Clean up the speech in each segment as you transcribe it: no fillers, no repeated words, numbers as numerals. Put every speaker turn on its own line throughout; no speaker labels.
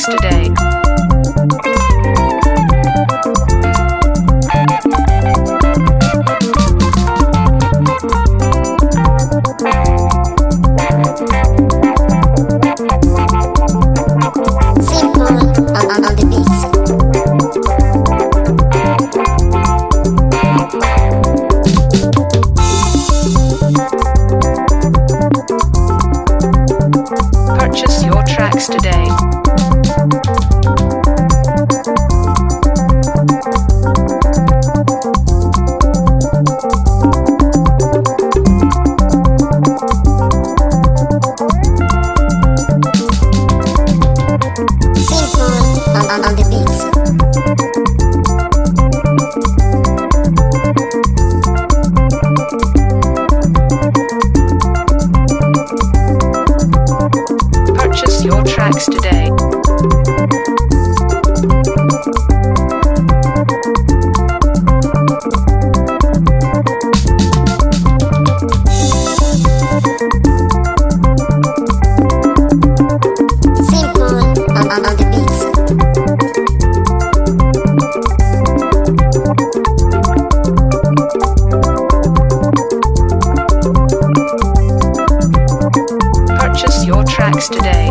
tracks today. Purchase your tracks today.
On the beats.
Purchase your tracks today.
On the beats.
Purchase your tracks today.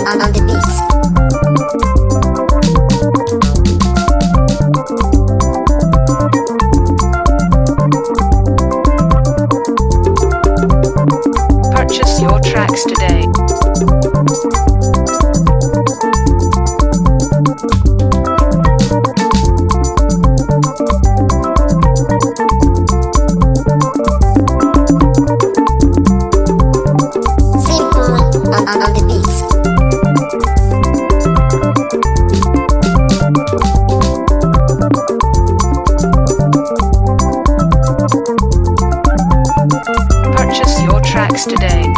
On the beats.
Purchase your tracks today.
On the beats.
Purchase your tracks today.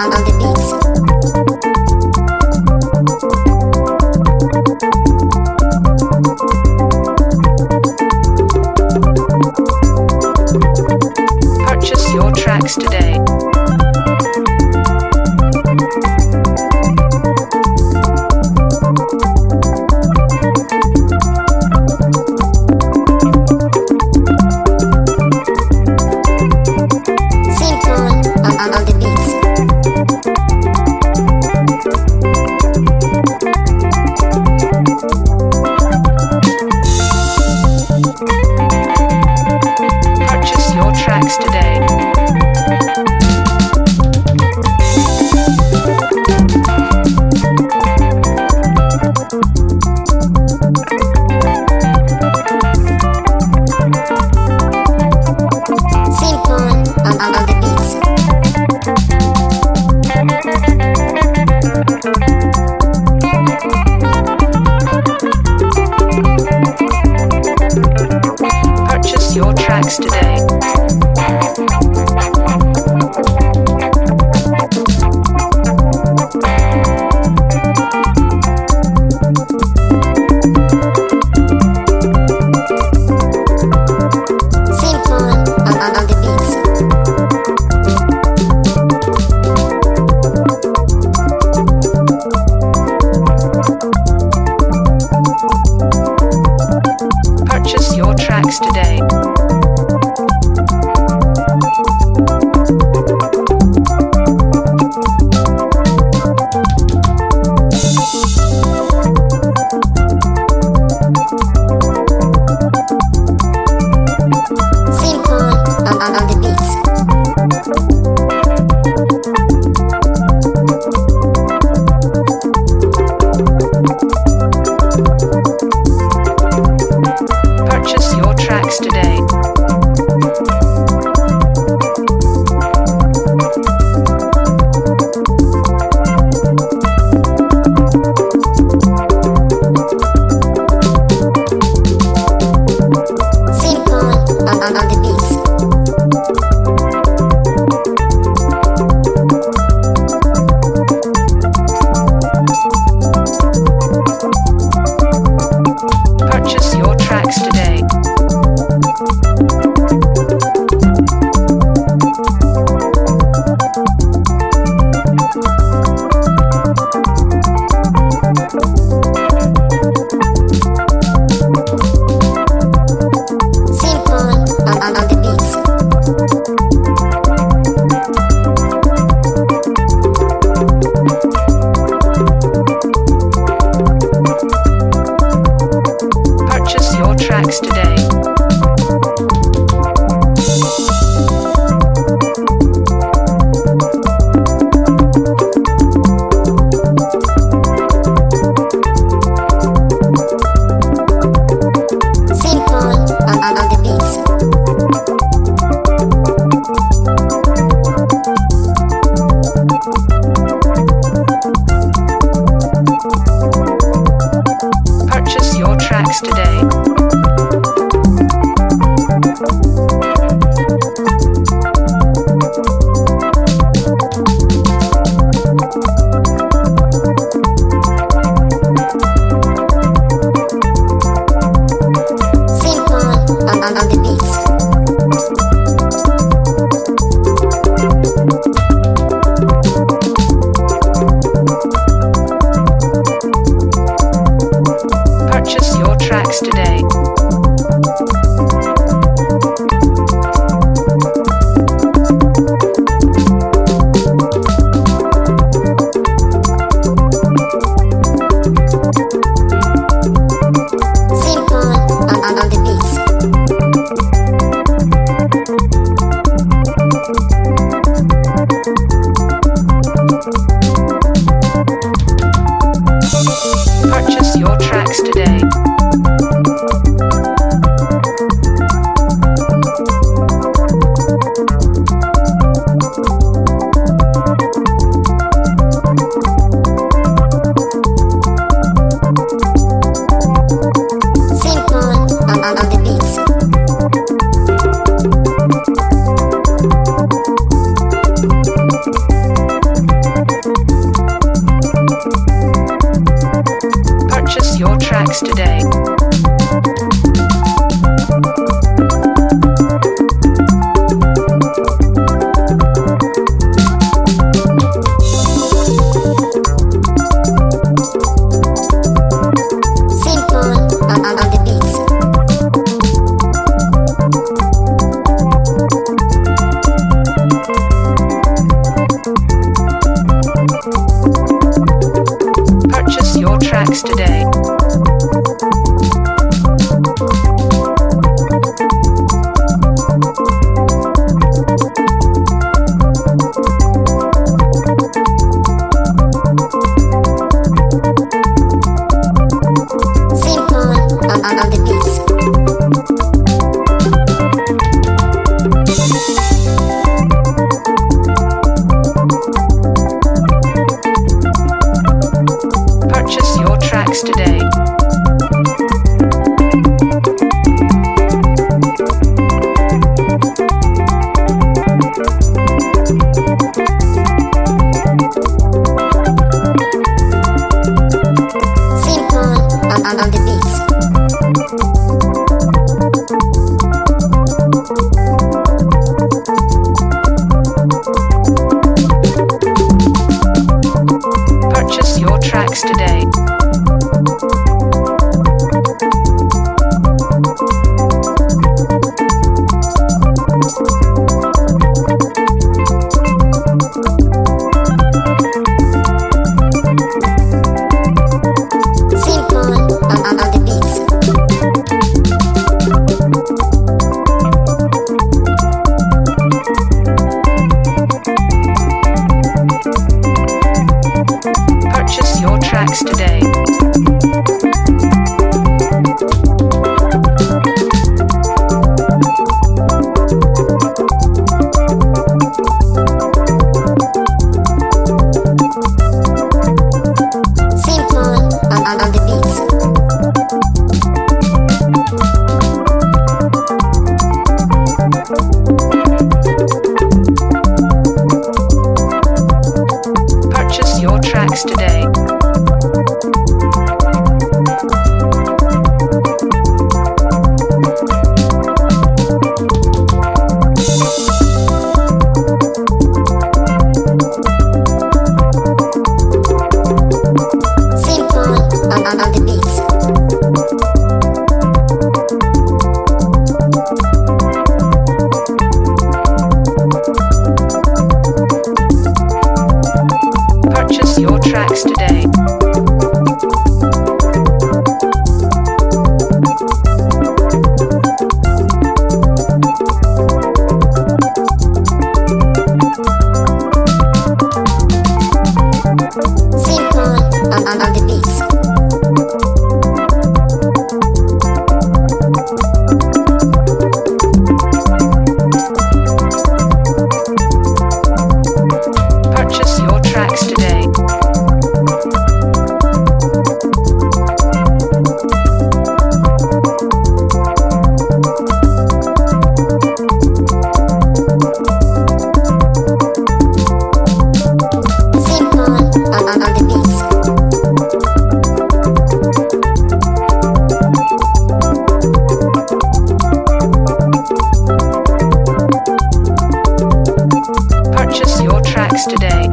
On the beats.
Purchase your tracks today.
On the beats.
Purchase your tracks today.
On the beats.
Purchase your tracks today.
On the beats.
Purchase your tracks today.
On the beats.
Purchase your tracks today.
on the beats.
Purchase your tracks today.
Simple on the beats.
Purchase your tracks today.
Simple on the beats.
Purchase your tracks today.
Simple on the beats.
Purchase your tracks today.
Simple on the beats.
Purchase your tracks today.
Simple on the beats.
Purchase your tracks today.
Simple on the beats.
Purchase your tracks today.
Simple on the beats.
Purchase your tracks today.
Simple on the beats.
Purchase your tracks today.
Simple on the beats.
Purchase your tracks today. tracks today.
Simple on the beats.
Purchase your tracks today.
Simple on the beats.
Purchase your tracks today.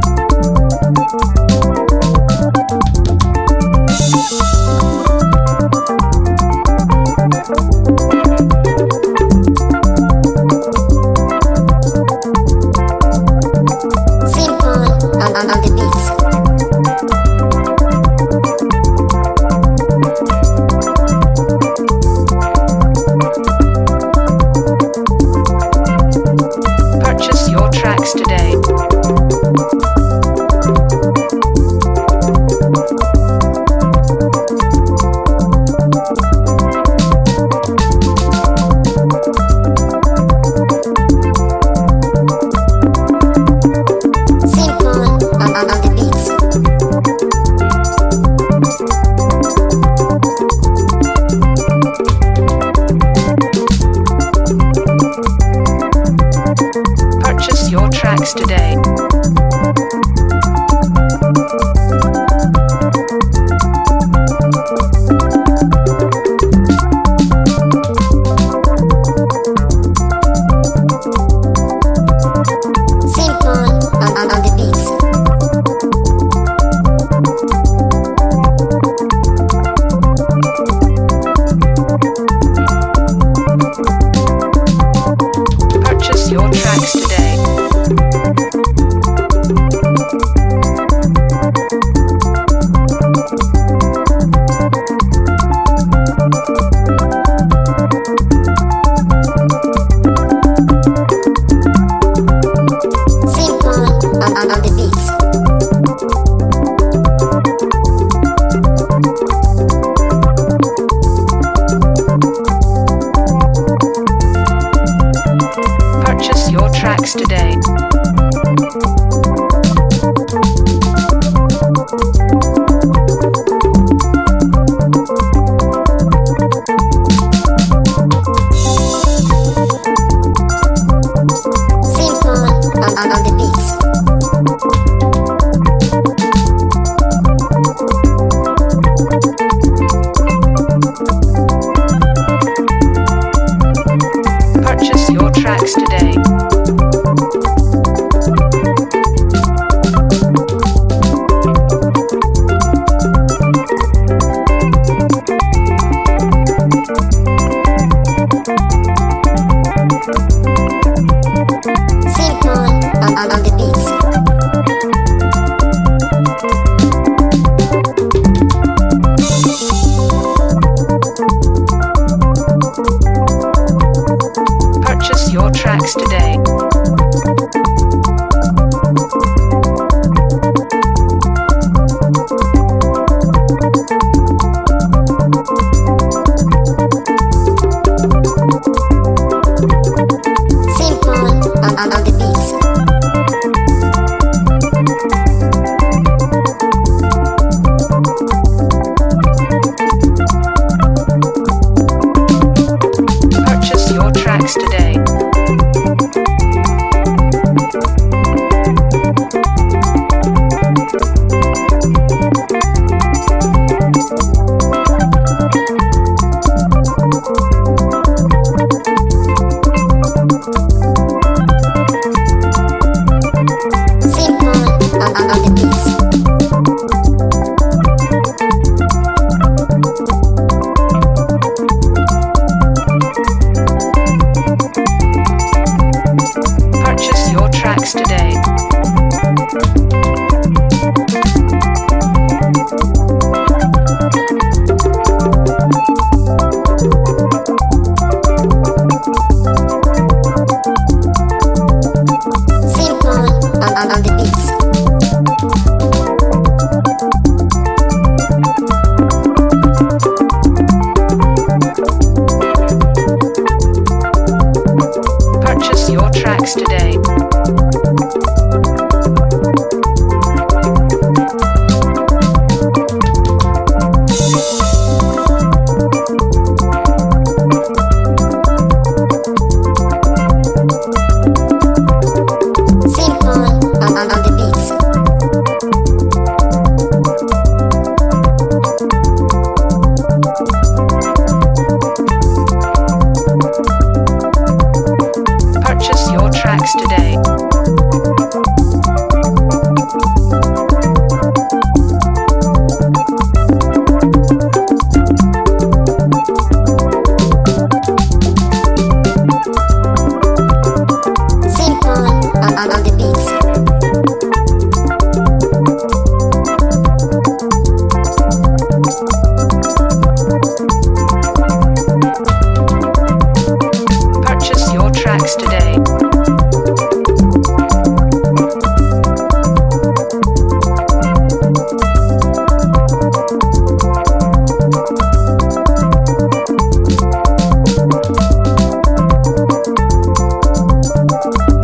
Simple on the beats.
Purchase your tracks today.
Simple on the beats.
Purchase your tracks today.
Simple on the beats.
Purchase your tracks today.
Simple on the beats.
Purchase your tracks today.
Simple on the beats.
Purchase your tracks today.
Simple on the beats.
Purchase your tracks today.
Simple on the beats.
Purchase your tracks today. tracks today.
Simple on the beats.
Purchase your tracks today.
Simple on the beats.
Purchase your tracks today.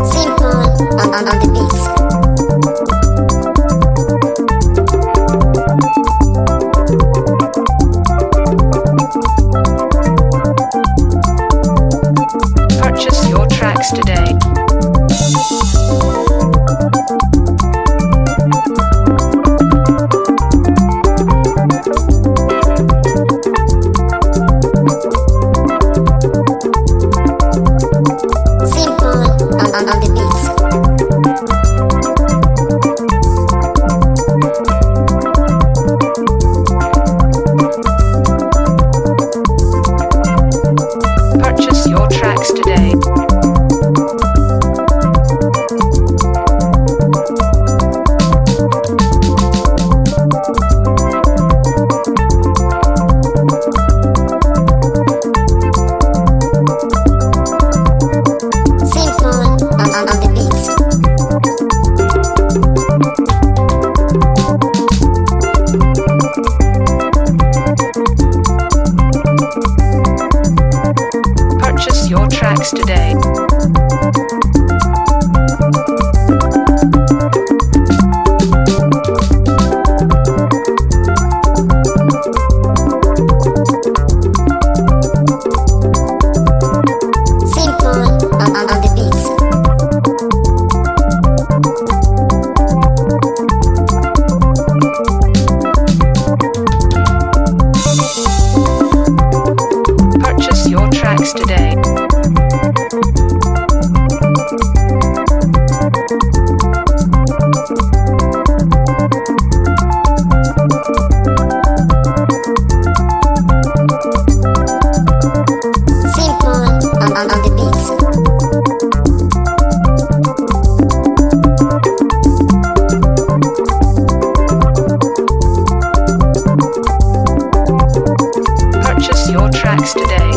Simple on the beats.
Purchase your tracks today.
Simple on the beats.
Purchase your tracks today.
Simple on the beats.
Purchase your tracks today.
Simple on the beats.
Purchase your tracks today.
Simple on the beats.
Purchase your tracks today.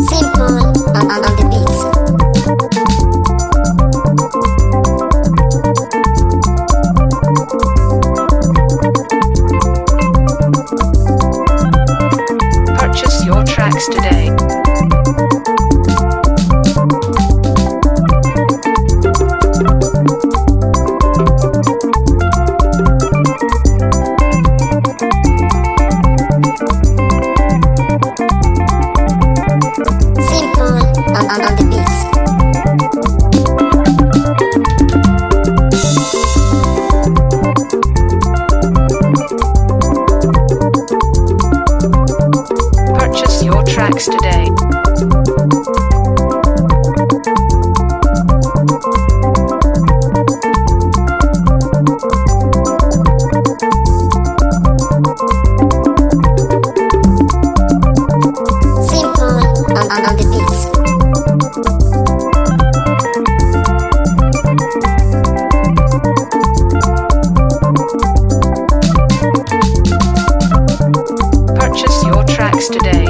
Simple on the beats.
Purchase your tracks today.
Simple on the beats.
Purchase your tracks today.
Simple on the beats.
Purchase your tracks today.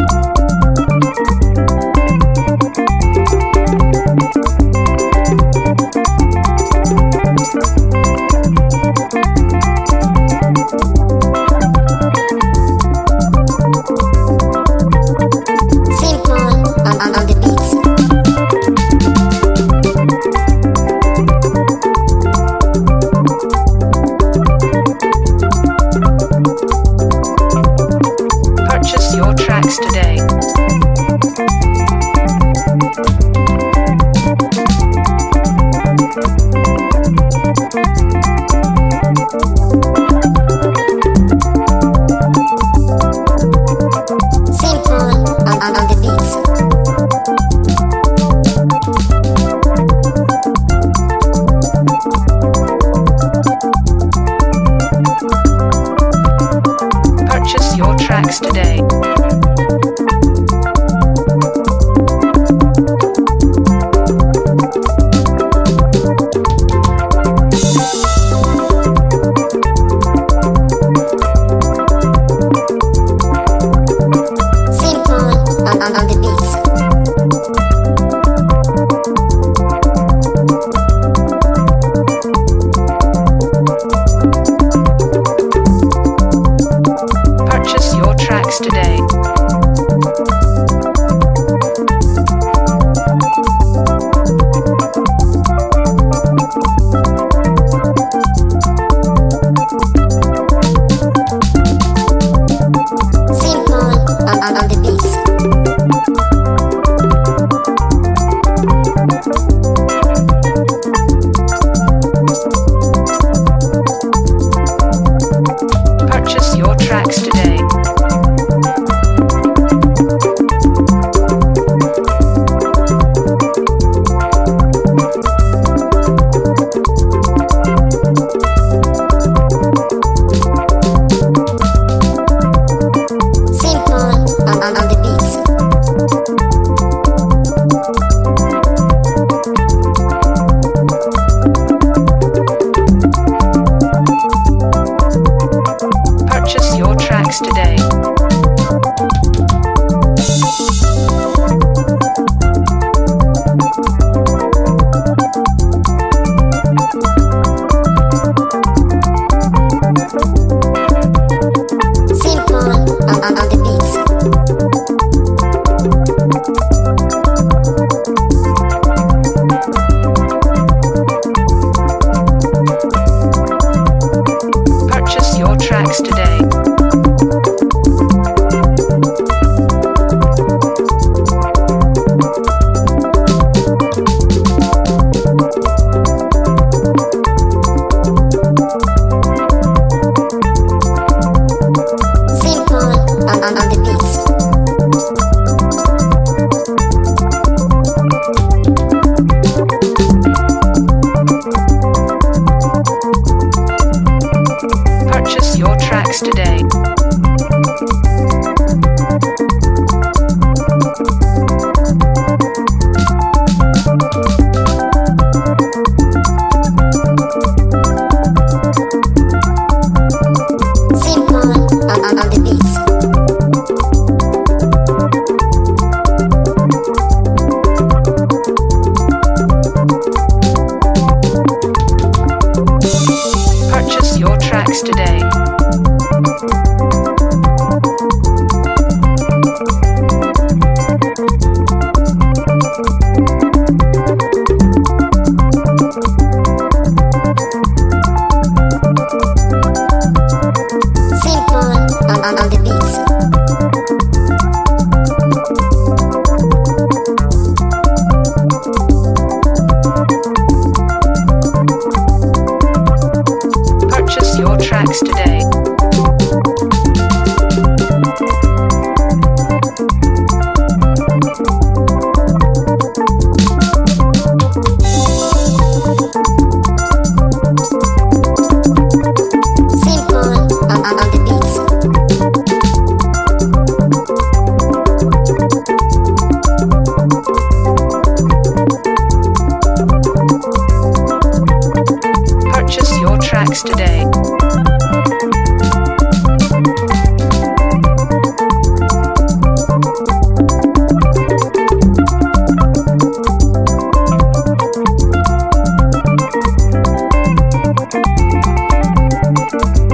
tracks today.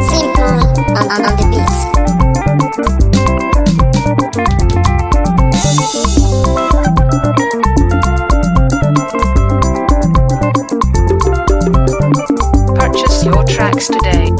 Simple on the beats.
Purchase your tracks today.